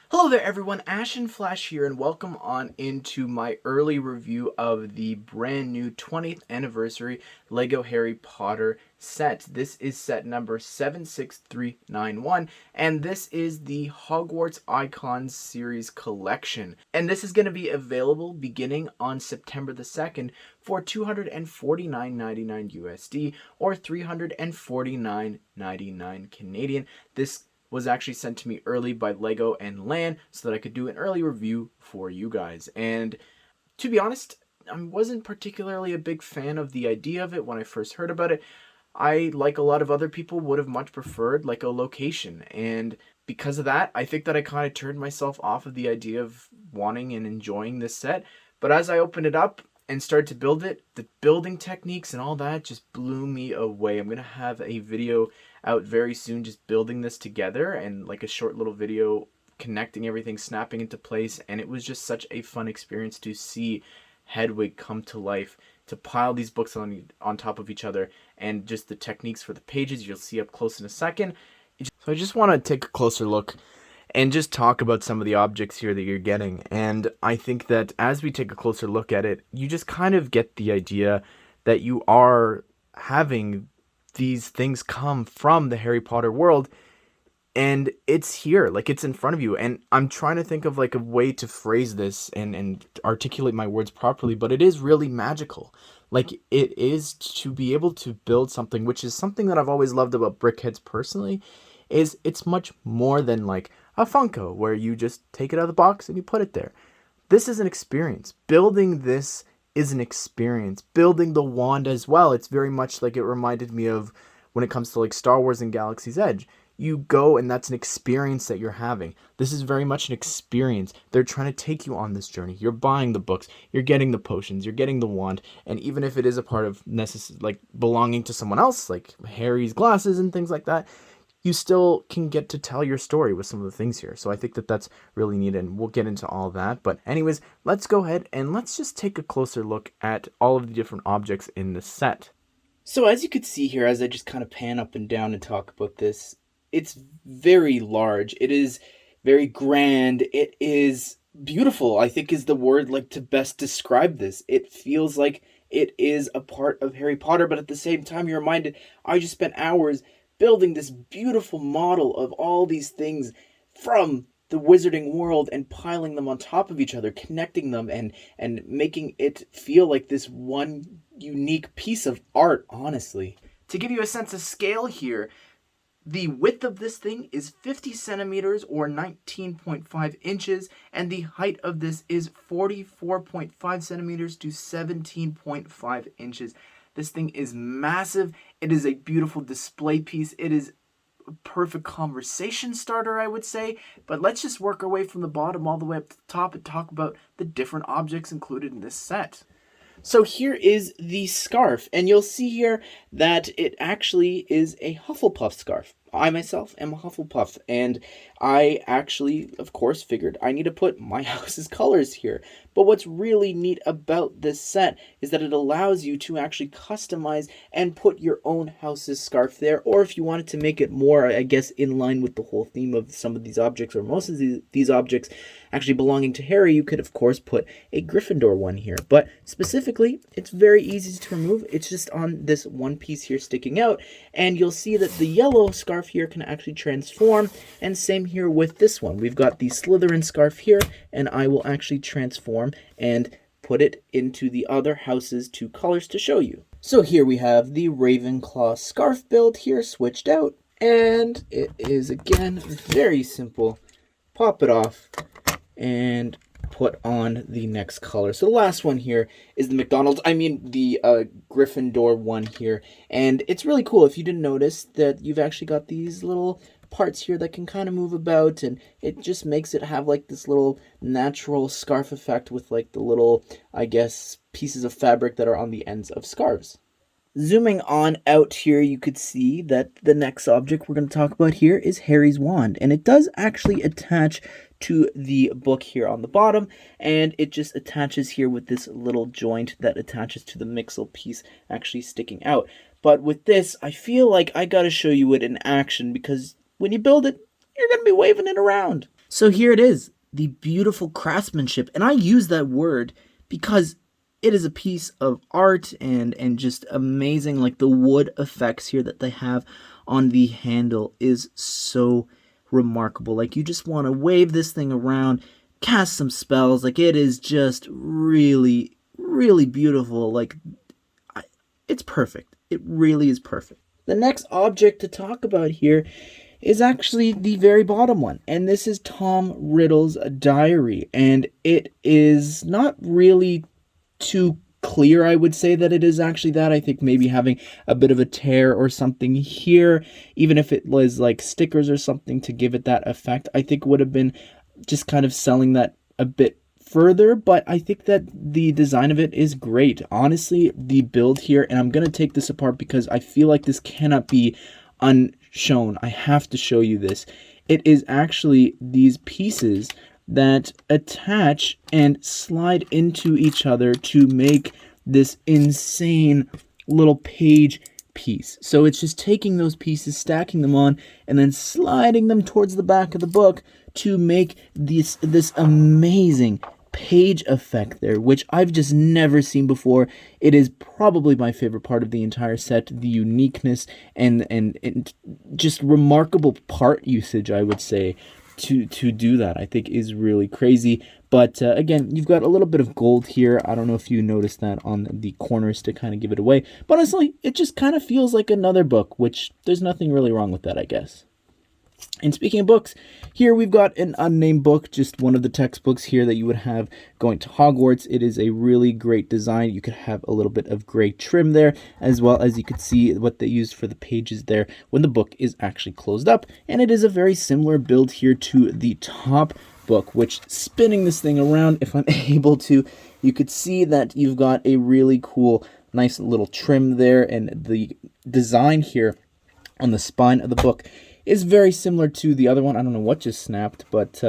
Hello there everyone, Ashnflash here, and welcome on into my early review of the brand new 20th anniversary LEGO Harry Potter set. This is set number 76391, and this is the Hogwarts Icons Series collection. And this is going to be available beginning on September the 2nd for $249.99 USD or $349.99 Canadian. This was actually sent to me early by LEGO and LAN so that I could do an early review for you guys. And to be honest, I wasn't particularly a big fan of the idea of it when I first heard about it. I, like a lot of other people, would have much preferred like a location, and because of that, I think that I kind of turned myself off of the idea of wanting and enjoying this set. But as I opened it up and started to build it, the building techniques and all that just blew me away. I'm going to have a video out very soon just building this together, and like a short little video connecting everything, snapping into place, and it was just such a fun experience to see Hedwig come to life, to pile these books on top of each other, and just the techniques for the pages you'll see up close in a second. So I just want to take a closer look and just talk about some of the objects here that you're getting. And I think that as we take a closer look at it, you just kind of get the idea that you are having these things come from the Harry Potter world, and it's here, like it's in front of you. And I'm trying to think of like a way to phrase this and articulate my words properly, but it is really magical. Like, it is to be able to build something, which is something that I've always loved about Brickheads personally, is it's much more than like a Funko where you just take it out of the box and you put it there. This is an experience. Building this is an experience. Building the wand as well. It's very much like it reminded me of when it comes to like Star Wars and Galaxy's Edge. You go and that's an experience that you're having. This is very much an experience. They're trying to take you on this journey. You're buying the books, you're getting the potions, you're getting the wand, and even if it is a part of like belonging to someone else, like Harry's glasses and things like that, you still can get to tell your story with some of the things here. So I think that that's really neat, and we'll get into all that. But anyways, let's go ahead and let's just take a closer look at all of the different objects in the set. So as you could see here, as I just kind of pan up and down and talk about this, it's very large. It is very grand. It is beautiful, I think is the word like to best describe this. It feels like it is a part of Harry Potter, but at the same time you're reminded, I just spent hours building this beautiful model of all these things from the wizarding world and piling them on top of each other, connecting them and making it feel like this one unique piece of art, honestly. To give you a sense of scale here, the width of this thing is 50 centimeters or 19.5 inches, and the height of this is 44.5 centimeters to 17.5 inches. This thing is massive. It is a beautiful display piece. It is a perfect conversation starter, I would say. But let's just work our way from the bottom all the way up to the top and talk about the different objects included in this set. So here is the scarf, and you'll see here that it actually is a Hufflepuff scarf. I myself am a Hufflepuff, and I actually, of course, figured I need to put my house's colors here. But what's really neat about this set is that it allows you to actually customize and put your own house's scarf there, or if you wanted to make it more, I guess, in line with the whole theme of some of these objects, or most of these objects actually belonging to Harry, you could, of course, put a Gryffindor one here. But specifically, it's very easy to remove. It's just on this one piece here sticking out, and you'll see that the yellow scarf here can actually transform, and same here with this one. We've got the Slytherin scarf here, and I will actually transform and put it into the other house's two colors to show you. So here we have the Ravenclaw scarf build here switched out, and it is again very simple. Pop it off and put on the next color. So the last one here is the the Gryffindor one here, and it's really cool. If you didn't notice that, you've actually got these little parts here that can kind of move about, and it just makes it have like this little natural scarf effect with like the little, I guess, pieces of fabric that are on the ends of scarves. Zooming on out here, you could see that the next object we're going to talk about here is Harry's wand, and it does actually attach to the book here on the bottom, and it just attaches here with this little joint that attaches to the mixel piece actually sticking out. But with this, I feel like I gotta show you it in action, because when you build it, you're gonna be waving it around. So here it is, the beautiful craftsmanship. And I use that word because it is a piece of art and just amazing. Like the wood effects here that they have on the handle is so remarkable. Like you just want to wave this thing around, cast some spells. Like it is just really, really beautiful. Like it's perfect. It really is perfect. The next object to talk about here is actually the very bottom one, and this is Tom Riddle's diary, and it is not really too clear, I would say, that it is actually that. I think maybe having a bit of a tear or something here, even if it was like stickers or something to give it that effect, I think would have been just kind of selling that a bit further. But I think that the design of it is great. Honestly, the build here, and I'm going to take this apart because I feel like this cannot be unshown. I have to show you this. It is actually these pieces that attach and slide into each other to make this insane little page piece. So it's just taking those pieces, stacking them on, and then sliding them towards the back of the book to make this amazing page effect there, which I've just never seen before. It is probably my favorite part of the entire set, the uniqueness and just remarkable part usage, I would say, to do that. I think is really crazy. But again, you've got a little bit of gold here. I don't know if you noticed that on the corners to kind of give it away. But honestly, it just kind of feels like another book, which there's nothing really wrong with that, I guess. And speaking of books, here we've got an Unnamed Book, just one of the textbooks here that you would have going to Hogwarts. It is a really great design. You could have a little bit of gray trim there, as well as you could see what they used for the pages there when the book is actually closed up. And it is a very similar build here to the top book, which, spinning this thing around, if I'm able to, you could see that you've got a really cool, nice little trim there, and the design here on the spine of the book is very similar to the other one. I don't know what just snapped, but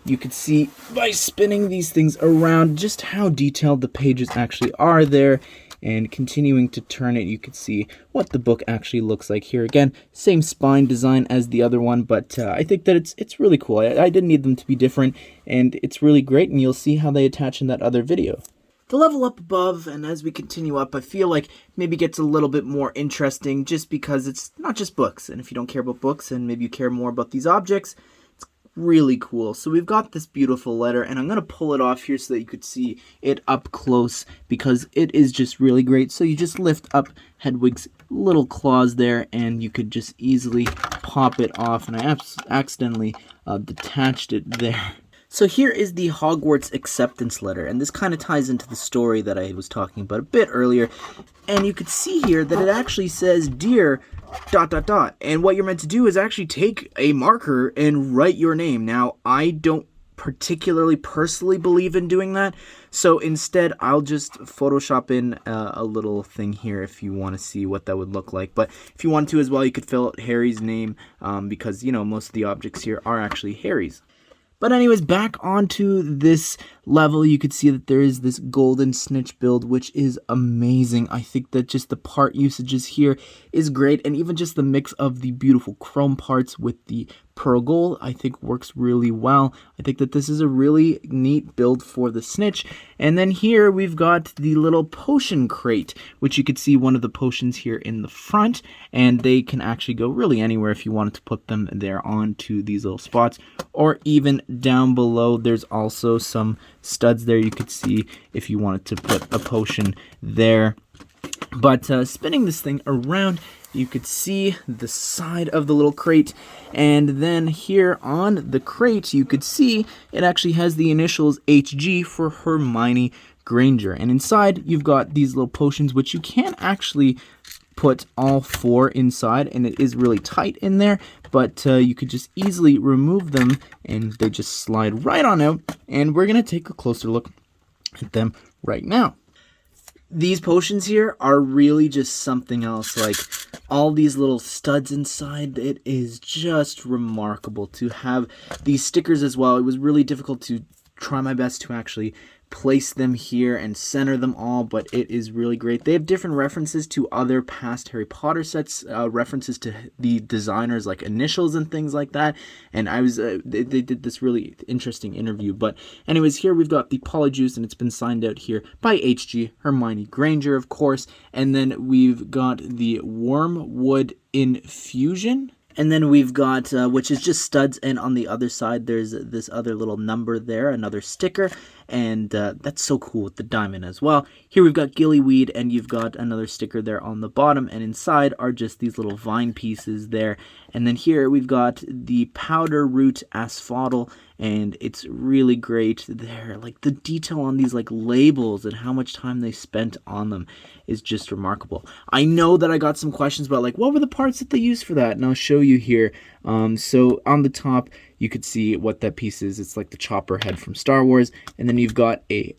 you could see by spinning these things around just how detailed the pages actually are there. And continuing to turn it, you could see what the book actually looks like here. Again, same spine design as the other one, but I think that it's really cool. I didn't need them to be different, and it's really great, and you'll see how they attach in that other video. The level up above, and as we continue up, I feel like maybe gets a little bit more interesting just because it's not just books. And if you don't care about books and maybe you care more about these objects, it's really cool. So we've got this beautiful letter, and I'm going to pull it off here so that you could see it up close because it is just really great. So you just lift up Hedwig's little claws there, and you could just easily pop it off. And I accidentally detached it there. So here is the Hogwarts acceptance letter, and this kind of ties into the story that I was talking about a bit earlier. And you could see here that it actually says, "Dear ... And what you're meant to do is actually take a marker and write your name. Now, I don't particularly personally believe in doing that, so instead I'll just Photoshop in a little thing here if you want to see what that would look like. But if you want to as well, you could fill out Harry's name because, you know, most of the objects here are actually Harry's. But anyways, back onto this level, you could see that there is this golden snitch build, which is amazing. I think that just the part usages here is great, and even just the mix of the beautiful chrome parts with the pearl gold, I think works really well. I think that this is a really neat build for the snitch. And then here we've got the little potion crate, which you could see one of the potions here in the front, and they can actually go really anywhere if you wanted to put them there onto these little spots, or even down below there's also some studs there you could see if you wanted to put a potion there. But spinning this thing around, you could see the side of the little crate, and then here on the crate you could see it actually has the initials HG for Hermione Granger, and inside you've got these little potions which you can actually put all four inside, and it is really tight in there, but you could just easily remove them and they just slide right on out, and we're gonna take a closer look at them right now. These potions here are really just something else. Like all these little studs inside, it is just remarkable to have these stickers as well. It was really difficult to try my best to actually place them here and center them all, but it is really great. They have different references to other past Harry Potter sets, references to the designers, like initials and things like that. And they did this really interesting interview. But anyways, here we've got the Polyjuice, and it's been signed out here by HG, Hermione Granger, of course. And then we've got the Wormwood Infusion. And then we've got, which is just studs, and on the other side, there's this other little number there, another sticker, and that's so cool with the diamond as well. Here we've got Gillyweed, and you've got another sticker there on the bottom, and inside are just these little vine pieces there. And then here we've got the Powder Root Asphodel, and it's really great there. Like, the detail on these, like, labels and how much time they spent on them is just remarkable. I know that I got some questions about, like, what were the parts that they used for that? And I'll show you here. So on the top, you could see what that piece is. It's like the chopper head from Star Wars. And then you've got a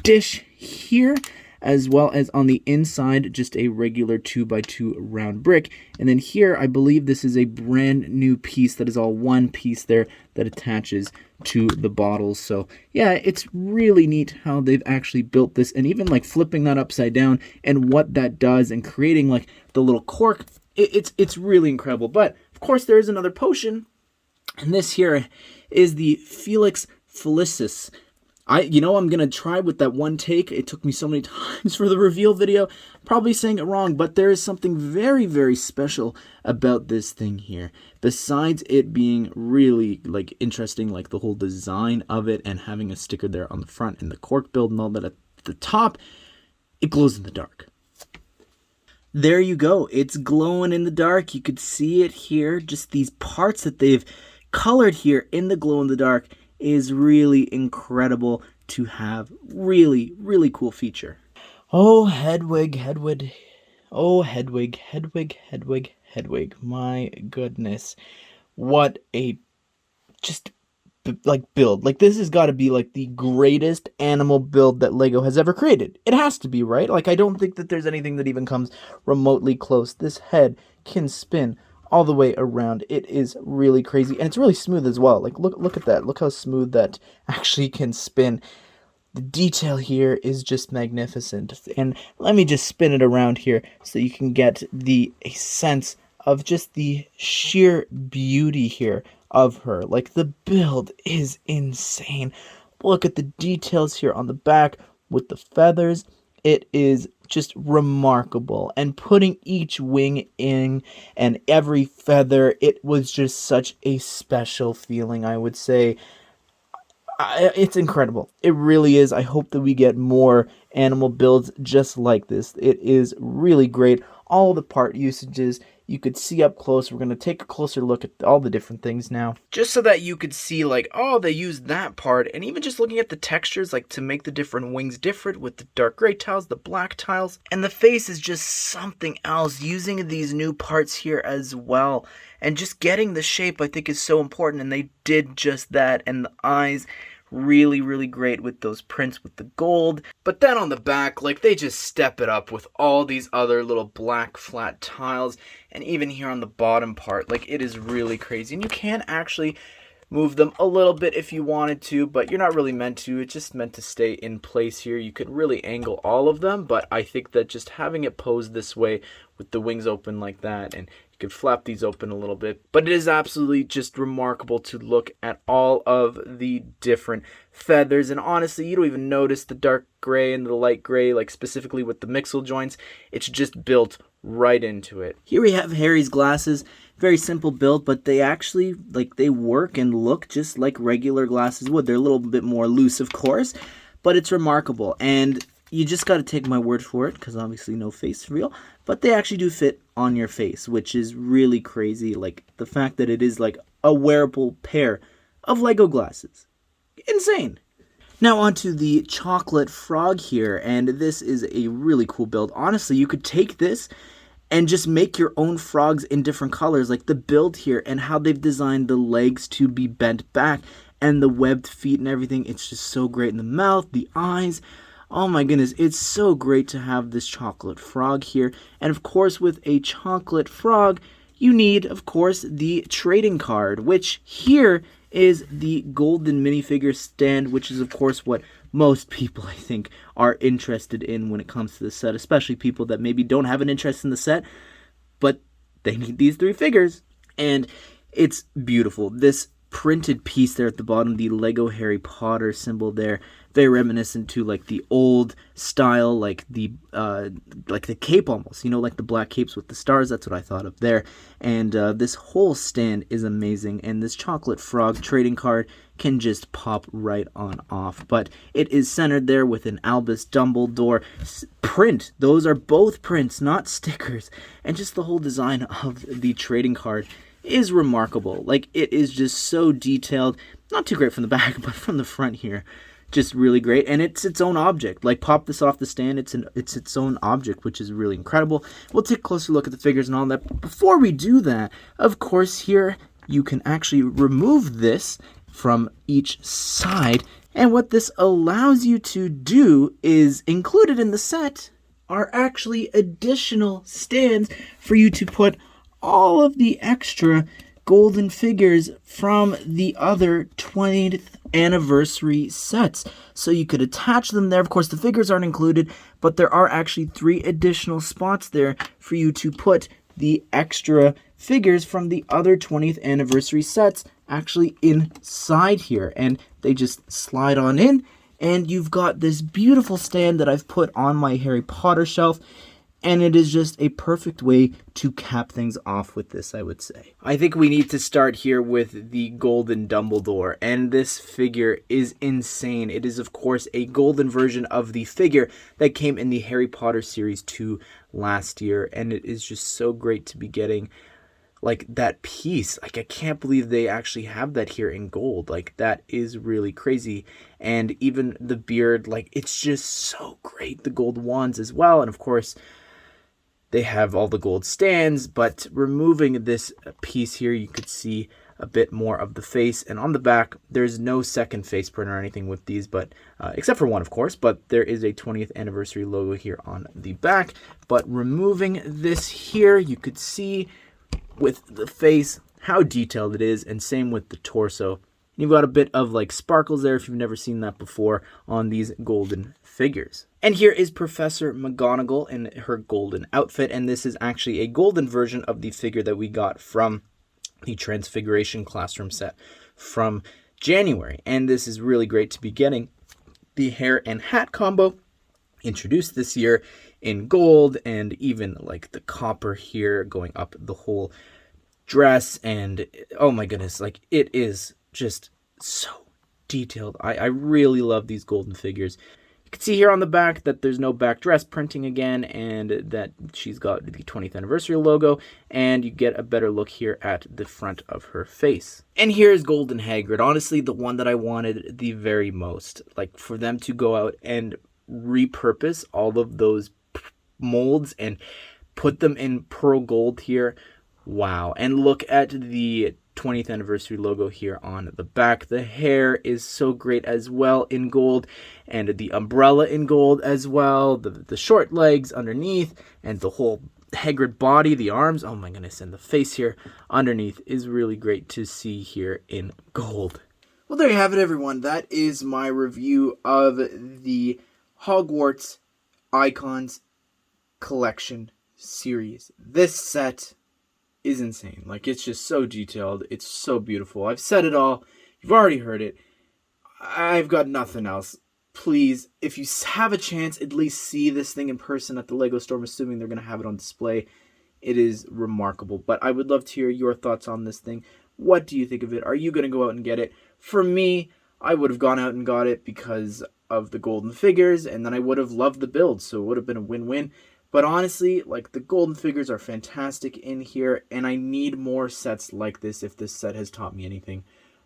dish here, as well as on the inside, just a regular 2x2 round brick. And then here, I believe this is a brand new piece that is all one piece there that attaches to the bottles. So yeah, it's really neat how they've actually built this, and even like flipping that upside down and what that does and creating like the little cork. It's really incredible. But of course, there is another potion, and this here is the Felix Felicis. I'm going to try with that one take. It took me so many times for the reveal video. Probably saying it wrong, but there is something very, very special about this thing here. Besides it being really, like, interesting, like the whole design of it and having a sticker there on the front and the cork build and all that at the top, it glows in the dark. There you go. It's glowing in the dark. You could see it here. Just these parts that they've colored here in the glow in the dark is really incredible to have. Really, really cool feature. Oh, Hedwig. Oh, Hedwig. My goodness. What a just like build. Like, this has got to be like the greatest animal build that LEGO has ever created. It has to be, right? Like, I don't think that there's anything that even comes remotely close. This head can spin all the way around. It is really crazy, and it's really smooth as well. Like, look at that. Look how smooth that actually can spin. The detail here is just magnificent. And let me just spin it around here so you can get a sense of just the sheer beauty here of her. Like, the build is insane. Look at the details here on the back with the feathers. It is just remarkable. And putting each wing in and every feather, it was just such a special feeling, I would say. It's incredible. It really is. I hope that we get more animal builds just like this. It is really great. All the part usages you could see up close. We're going to take a closer look at all the different things now, just so that you could see, like, oh, they used that part. And even just looking at the textures, like, to make the different wings different with the dark gray tiles, the black tiles, and the face is just something else, using these new parts here as well. And just getting the shape, I think, is so important, and they did just that. And the eyes, really, really great with those prints with the gold. But then on the back, like, they just step it up with all these other little black flat tiles. And even here on the bottom part, like, it is really crazy. And you can actually move them a little bit if you wanted to, but you're not really meant to. It's just meant to stay in place here. You could really angle all of them, but I think that just having it posed this way with the wings open like that, and you could flap these open a little bit. But it is absolutely just remarkable to look at all of the different feathers. And honestly, you don't even notice the dark gray and the light gray, like specifically with the mixel joints. It's just built right into it. Here we have Harry's glasses. Very simple build, but they actually, like, they work and look just like regular glasses would. They're a little bit more loose, of course, but it's remarkable. And you just got to take my word for it, because obviously no face reveal, but they actually do fit on your face, which is really crazy. Like, the fact that it is like a wearable pair of LEGO glasses. Insane. Now onto the chocolate frog here, and this is a really cool build. Honestly, you could take this and just make your own frogs in different colors, like the build here and how they've designed the legs to be bent back and the webbed feet and everything. It's just so great in the mouth, the eyes. Oh my goodness, it's so great to have this chocolate frog here. And of course, with a chocolate frog, you need, of course, the trading card, which here is the golden minifigure stand, which is of course what most people I think are interested in when it comes to the set, especially people that maybe don't have an interest in the set, but they need these 3 figures. And it's beautiful. This printed piece there at the bottom, the Lego Harry Potter symbol there, very reminiscent to like the old style, like the cape almost, you know, like the black capes with the stars. That's what I thought of there. And this whole stand is amazing, and this chocolate frog trading card can just pop right on off. But it is centered there with an Albus Dumbledore print. Those are both prints, not stickers. And just the whole design of the trading card is remarkable. Like, it is just so detailed. Not too great from the back, but from the front here, just really great. And it's its own object. Like, pop this off the stand, it's its own object, which is really incredible. We'll take a closer look at the figures and all that. But before we do that, of course, here you can actually remove this from each side. And what this allows you to do is, included in the set are actually additional stands for you to put all of the extra golden figures from the other 20th anniversary sets. So you could attach them there. Of course, the figures aren't included, but there are actually 3 additional spots there for you to put the extra figures from the other 20th anniversary sets actually inside here. And they just slide on in, and you've got this beautiful stand that I've put on my Harry Potter shelf. And it is just a perfect way to cap things off with this, I would say. I think we need to start here with the golden Dumbledore. And this figure is insane. It is, of course, a golden version of the figure that came in the Harry Potter Series 2 last year. And it is just so great to be getting, like, that piece. Like, I can't believe they actually have that here in gold. Like, that is really crazy. And even the beard, like, it's just so great. The gold wands as well. And, of course, they have all the gold stands, but removing this piece here, you could see a bit more of the face. And on the back, there's no second face print or anything with these, but except for one, of course. But there is a 20th anniversary logo here on the back. But removing this here, you could see with the face how detailed it is, and same with the torso. You've got a bit of like sparkles there if you've never seen that before on these golden figures. And here is Professor McGonagall in her golden outfit, and this is actually a golden version of the figure that we got from the Transfiguration Classroom set from January. And this is really great to be getting the hair and hat combo introduced this year in gold, and even like the copper here going up the whole dress. And oh my goodness, like, it is just so detailed. I really love these golden figures. You can see here on the back that there's no back dress printing again, and that she's got the 20th anniversary logo, and you get a better look here at the front of her face. And here's Golden Hagrid, honestly the one that I wanted the very most. Like, for them to go out and repurpose all of those molds and put them in pearl gold here. Wow. And look at the 20th anniversary logo here on the back. The hair is so great as well in gold, and the umbrella in gold as well. The short legs underneath, and the whole Hagrid body, the arms, oh my goodness, and the face here underneath is really great to see here in gold. Well, there you have it, everyone. That is my review of the Hogwarts Icons Collection Series. This set is insane. Like, it's just so detailed. It's so beautiful. I've said it all. You've already heard it. I've got nothing else. Please, if you have a chance, at least see this thing in person at the LEGO store. I'm assuming they're going to have it on display. It is remarkable. But I would love to hear your thoughts on this thing. What do you think of it? Are you going to go out and get it? For me, I would have gone out and got it because of the golden figures, and then I would have loved the build, so it would have been a win-win. But honestly, like, the golden figures are fantastic in here, and I need more sets like this if this set has taught me anything.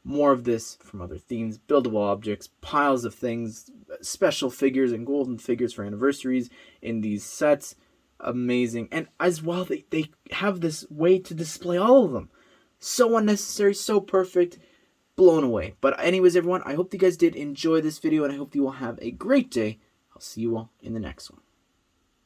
More of this from other themes, buildable objects, piles of things, special figures and golden figures for anniversaries in these sets. Amazing. And as well, they have this way to display all of them. So unnecessary, so perfect, blown away. But anyways, everyone, I hope you guys did enjoy this video, and I hope you will have a great day. I'll see you all in the next one.